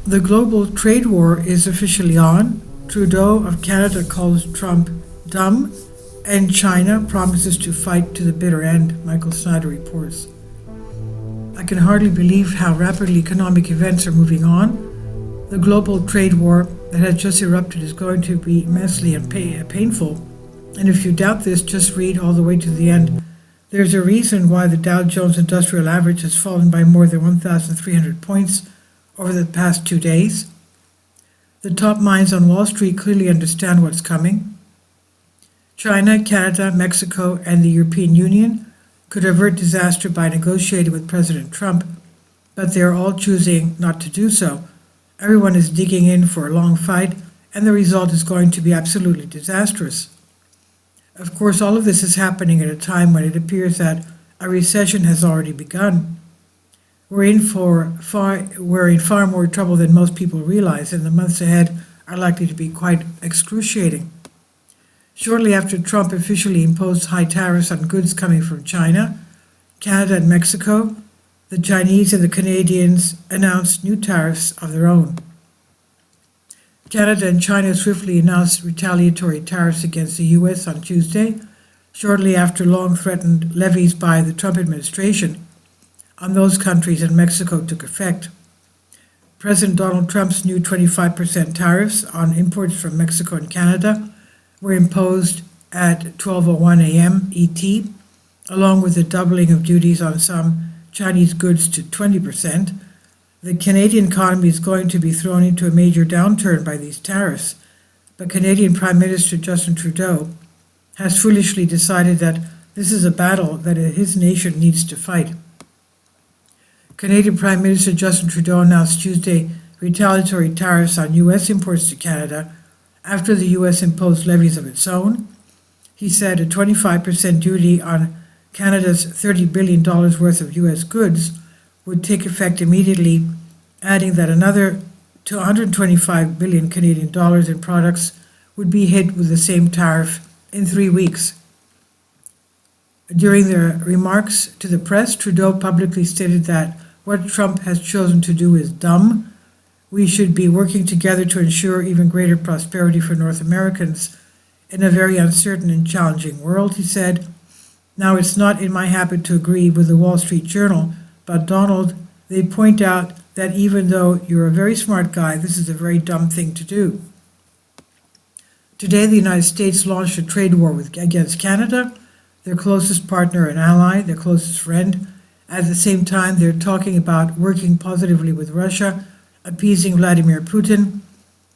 The global trade war is officially on. Trudeau of Canada calls Trump dumb, and China promises to fight to the bitter end, Michael Snyder reports. I can hardly believe how rapidly economic events are moving on. The global trade war that has just erupted is going to be immensely and painful. And if you doubt this, just read all the way to the end. There's a reason why the Dow Jones Industrial Average has fallen by more than 1,300 points over the past 2 days. The top minds on Wall Street clearly understand what's coming. China, Canada, Mexico, and the European Union could avert disaster by negotiating with President Trump, but they are all choosing not to do so. Everyone is digging in for a long fight, and the result is going to be absolutely disastrous. Of course, all of this is happening at a time when it appears that a recession has already begun. We're in far more trouble than most people realize, and the months ahead are likely to be quite excruciating. Shortly after Trump officially imposed high tariffs on goods coming from China, Canada, and Mexico, the Chinese and the Canadians announced new tariffs of their own. Canada and China swiftly announced retaliatory tariffs against the U.S. on Tuesday, shortly after long-threatened levies by the Trump administration on those countries and Mexico took effect. President Donald Trump's new 25% tariffs on imports from Mexico and Canada were imposed at 12:01 a.m. ET, along with the doubling of duties on some Chinese goods to 20%. The Canadian economy is going to be thrown into a major downturn by these tariffs, but Canadian Prime Minister Justin Trudeau has foolishly decided that this is a battle that his nation needs to fight. Canadian Prime Minister Justin Trudeau announced Tuesday retaliatory tariffs on U.S. imports to Canada after the U.S. imposed levies of its own. He said a 25% duty on Canada's $30 billion worth of U.S. goods would take effect immediately, adding that another $125 billion Canadian dollars in products would be hit with the same tariff in 3 weeks. During their remarks to the press, Trudeau publicly stated that what Trump has chosen to do is dumb. We should be working together to ensure even greater prosperity for North Americans in a very uncertain and challenging world, he said. Now, it's not in my habit to agree with the Wall Street Journal, but Donald, they point out that even though you're a very smart guy, this is a very dumb thing to do. Today, the United States launched a trade war against Canada, their closest partner and ally, their closest friend. At the same time, they're talking about working positively with Russia, appeasing Vladimir Putin,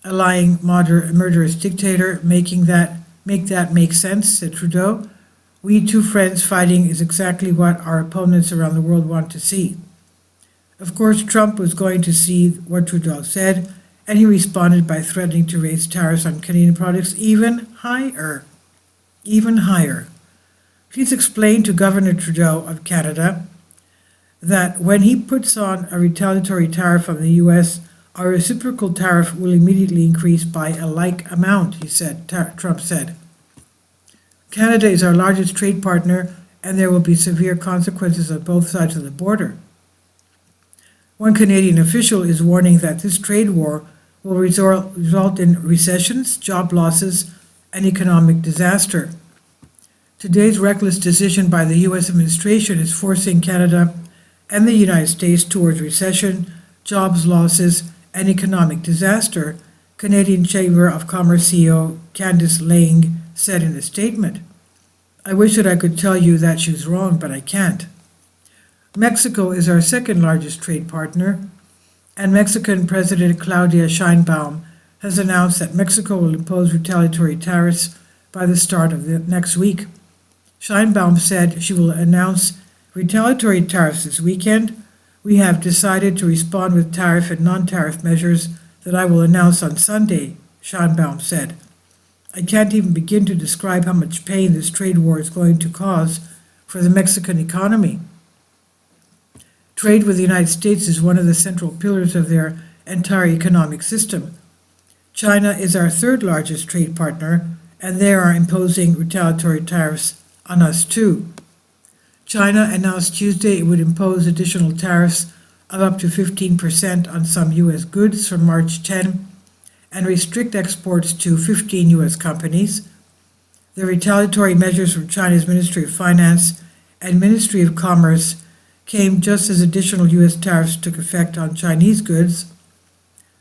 allying murderous dictator, make that make sense, said Trudeau. We two friends fighting is exactly what our opponents around the world want to see. Of course, Trump was going to see what Trudeau said, and he responded by threatening to raise tariffs on Canadian products even higher. Please explain to Governor Trudeau of Canada that when he puts on a retaliatory tariff on the U.S., our reciprocal tariff will immediately increase by a like amount, Trump said. Canada is our largest trade partner, and there will be severe consequences on both sides of the border. One Canadian official is warning that this trade war will result in recessions, job losses, and economic disaster. Today's reckless decision by the U.S. administration is forcing Canada and the United States towards recession, jobs losses, and economic disaster, Canadian Chamber of Commerce CEO Candice Lang said in a statement. I wish that I could tell you that she was wrong, but I can't. Mexico is our second largest trade partner, and Mexican President Claudia Sheinbaum has announced that Mexico will impose retaliatory tariffs by the start of the next week. Sheinbaum said she will announce retaliatory tariffs this weekend. We have decided to respond with tariff and non-tariff measures that I will announce on Sunday, Sheinbaum said. I can't even begin to describe how much pain this trade war is going to cause for the Mexican economy. Trade with the United States is one of the central pillars of their entire economic system. China is our third largest trade partner, and they are imposing retaliatory tariffs on us too. China announced Tuesday it would impose additional tariffs of up to 15% on some U.S. goods from March 10 and restrict exports to 15 U.S. companies. The retaliatory measures from China's Ministry of Finance and Ministry of Commerce came just as additional U.S. tariffs took effect on Chinese goods.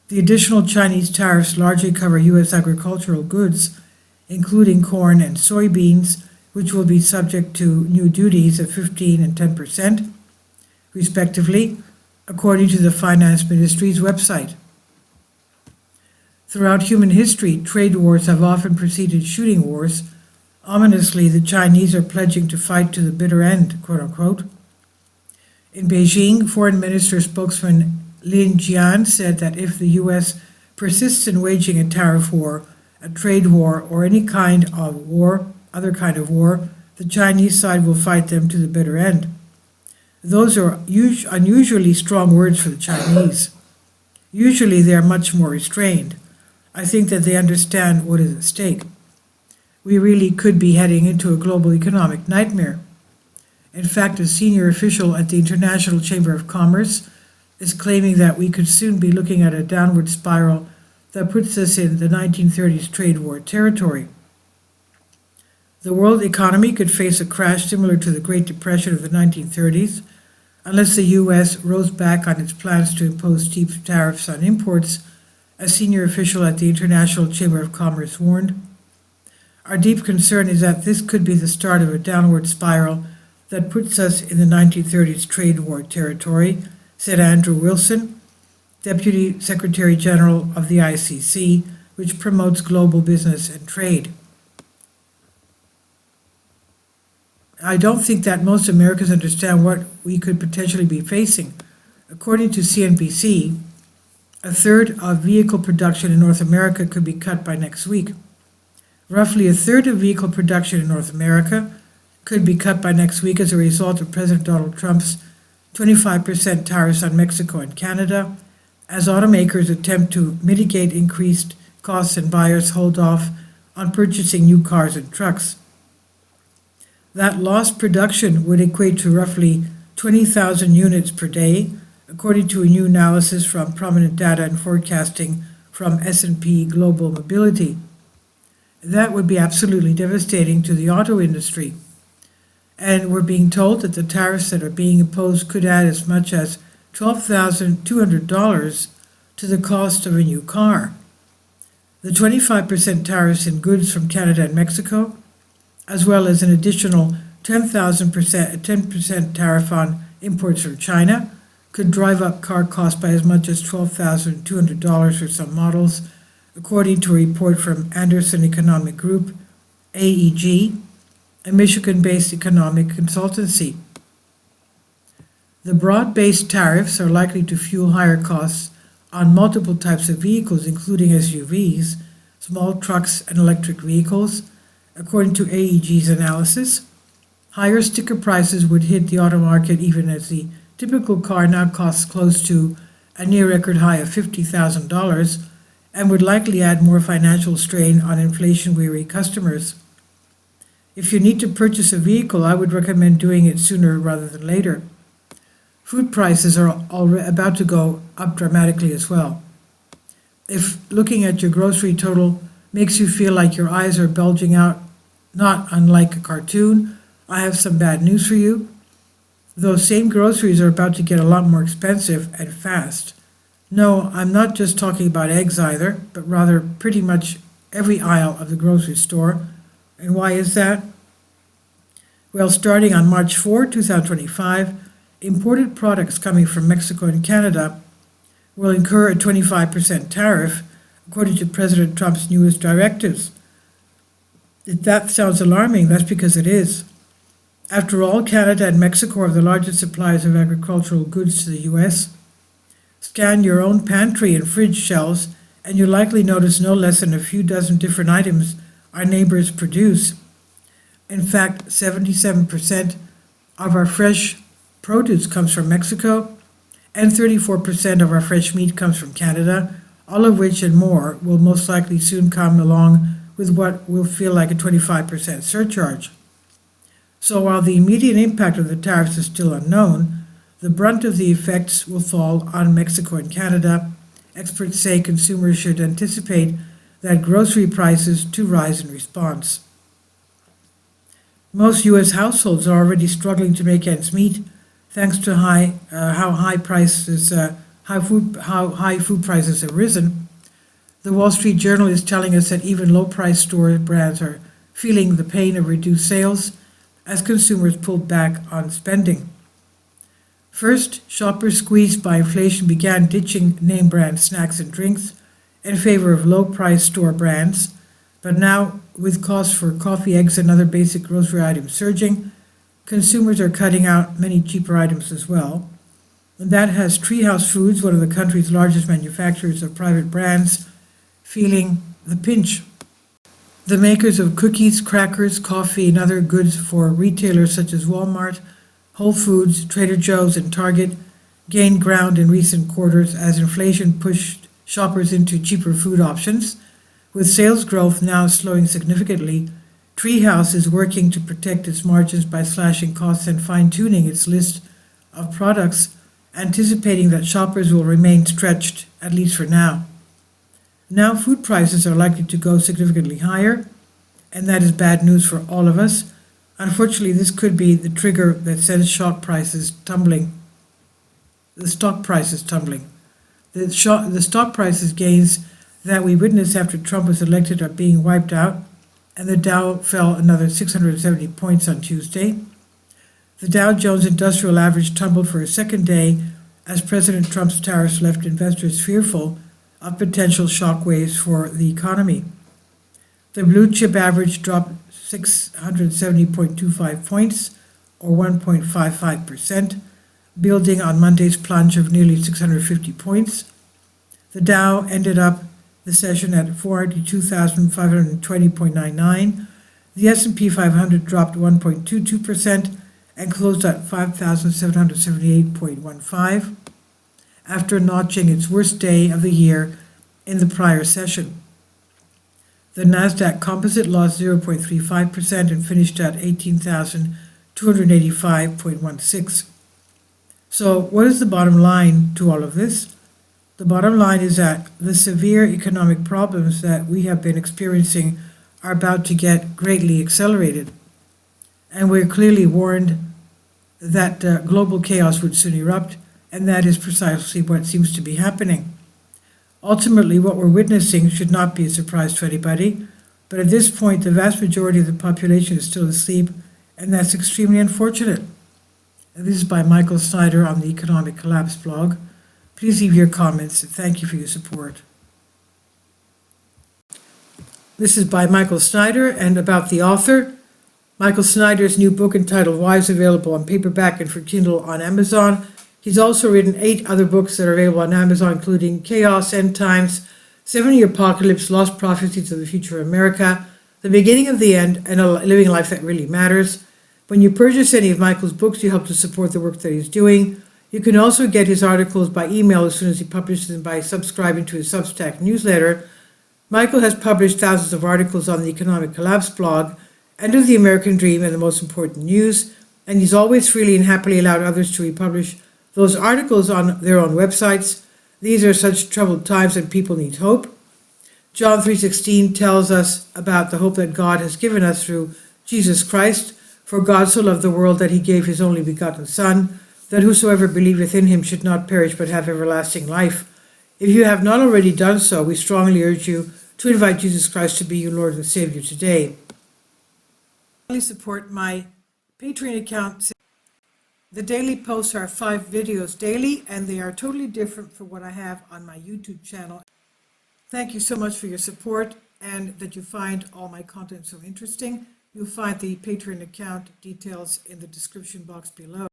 The additional Chinese tariffs largely cover U.S. agricultural goods, including corn and soybeans, which will be subject to new duties of 15% and 10%, respectively, according to the Finance Ministry's website. Throughout human history, trade wars have often preceded shooting wars. Ominously, the Chinese are pledging to fight to the bitter end, quote unquote. In Beijing, Foreign Minister spokesman Lin Jian said that if the U.S. persists in waging a tariff war, a trade war, or any kind of war, other kind of war, the Chinese side will fight them to the bitter end. Those are unusually strong words for the Chinese. Usually they are much more restrained. I think that they understand what is at stake. We really could be heading into a global economic nightmare. In fact, a senior official at the International Chamber of Commerce is claiming that we could soon be looking at a downward spiral that puts us in the 1930s trade war territory. The world economy could face a crash similar to the Great Depression of the 1930s, unless the U.S. rose back on its plans to impose steep tariffs on imports, a senior official at the International Chamber of Commerce warned. Our deep concern is that this could be the start of a downward spiral that puts us in the 1930s trade war territory, said Andrew Wilson, Deputy Secretary General of the ICC, which promotes global business and trade. I don't think that most Americans understand what we could potentially be facing. According to CNBC, a third of vehicle production in North America could be cut by next week. Roughly a third of vehicle production in North America could be cut by next week as a result of President Donald Trump's 25% tariffs on Mexico and Canada, as automakers attempt to mitigate increased costs and buyers hold off on purchasing new cars and trucks. That lost production would equate to roughly 20,000 units per day, according to a new analysis from Prominent Data and Forecasting from S&P Global Mobility. That would be absolutely devastating to the auto industry. And we're being told that the tariffs that are being imposed could add as much as $12,200 to the cost of a new car. The 25% tariffs in goods from Canada and Mexico, as well as an additional 10% tariff on imports from China, could drive up car costs by as much as $12,200 for some models, according to a report from Anderson Economic Group, AEG, a Michigan-based economic consultancy. The broad-based tariffs are likely to fuel higher costs on multiple types of vehicles, including SUVs, small trucks, and electric vehicles. According to AEG's analysis, higher sticker prices would hit the auto market even as the typical car now costs close to a near record high of $50,000 and would likely add more financial strain on inflation-weary customers. If you need to purchase a vehicle, I would recommend doing it sooner rather than later. Food prices are about to go up dramatically as well. If looking at your grocery total makes you feel like your eyes are bulging out, not unlike a cartoon, I have some bad news for you. Those same groceries are about to get a lot more expensive and fast. No, I'm not just talking about eggs either, but rather pretty much every aisle of the grocery store. And why is that? Well, starting on March 4, 2025, imported products coming from Mexico and Canada will incur a 25% tariff, according to President Trump's newest directives. If that sounds alarming, that's because it is. After all, Canada and Mexico are the largest suppliers of agricultural goods to the U.S. Scan your own pantry and fridge shelves, and you'll likely notice no less than a few dozen different items our neighbors produce. In fact, 77% of our fresh produce comes from Mexico, and 34% of our fresh meat comes from Canada, all of which and more will most likely soon come along with what will feel like a 25% surcharge. So while the immediate impact of the tariffs is still unknown, The brunt of the effects will fall on Mexico and Canada. Experts say consumers should anticipate that grocery prices to rise in response. Most U.S. households are already struggling to make ends meet, thanks to how high food prices have risen. The Wall Street Journal is telling us that even low-price store brands are feeling the pain of reduced sales as consumers pulled back on spending. First, shoppers squeezed by inflation began ditching name brand snacks and drinks in favor of low-priced store brands, but now, with costs for coffee, eggs, and other basic grocery items surging, consumers are cutting out many cheaper items as well. And that has Treehouse Foods, one of the country's largest manufacturers of private brands, feeling the pinch. The makers of cookies, crackers, coffee, and other goods for retailers such as Walmart, Whole Foods, Trader Joe's, and Target gained ground in recent quarters as inflation pushed shoppers into cheaper food options. With sales growth now slowing significantly, Treehouse is working to protect its margins by slashing costs and fine-tuning its list of products, anticipating that shoppers will remain stretched, at least for now. Now food prices are likely to go significantly higher, and that is bad news for all of us. Unfortunately, this could be the trigger that sends the stock prices tumbling. The stock prices gains that we witnessed after Trump was elected are being wiped out, and the Dow fell another 670 points on Tuesday. The Dow Jones Industrial Average tumbled for a second day as President Trump's tariffs left investors fearful of potential shockwaves for the economy. The blue chip average dropped 670.25 points, or 1.55%, building on Monday's plunge of nearly 650 points. The Dow ended up the session at 482,520.99. The S&P 500 dropped 1.22% and closed at 5,778.15 after notching its worst day of the year in the prior session. The Nasdaq Composite lost 0.35% and finished at 18,285.16. So what is the bottom line to all of this? The bottom line is that the severe economic problems that we have been experiencing are about to get greatly accelerated. And we're clearly warned that global chaos would soon erupt, and that is precisely what seems to be happening. Ultimately, what we're witnessing should not be a surprise to anybody, but at this point, the vast majority of the population is still asleep, and that's extremely unfortunate. And this is by Michael Snyder on the Economic Collapse blog. Please leave your comments, and thank you for your support. This is by Michael Snyder, and about the author. Michael Snyder's new book entitled Why is available on paperback and for Kindle on Amazon. He's also written 8 other books that are available on Amazon, including Chaos, End Times, 70 Apocalypse, Lost Prophecies of the Future of America, The Beginning of the End, and Living a Life That Really Matters. When you purchase any of Michael's books, you help to support the work that he's doing. You can also get his articles by email as soon as he publishes them by subscribing to his Substack newsletter. Michael has published thousands of articles on the Economic Collapse blog, End of the American Dream, and the Most Important News, and he's always freely and happily allowed others to republish those articles on their own websites. These are such troubled times and people need hope. John 3:16 tells us about the hope that God has given us through Jesus Christ. For God so loved the world that he gave his only begotten Son, that whosoever believeth in him should not perish but have everlasting life. If you have not already done so, we strongly urge you to invite Jesus Christ to be your Lord and Savior today. Please support my Patreon account. The daily posts are 5 videos daily, and they are totally different from what I have on my YouTube channel. Thank you so much for your support and that you find all my content so interesting. You'll find the Patreon account details in the description box below.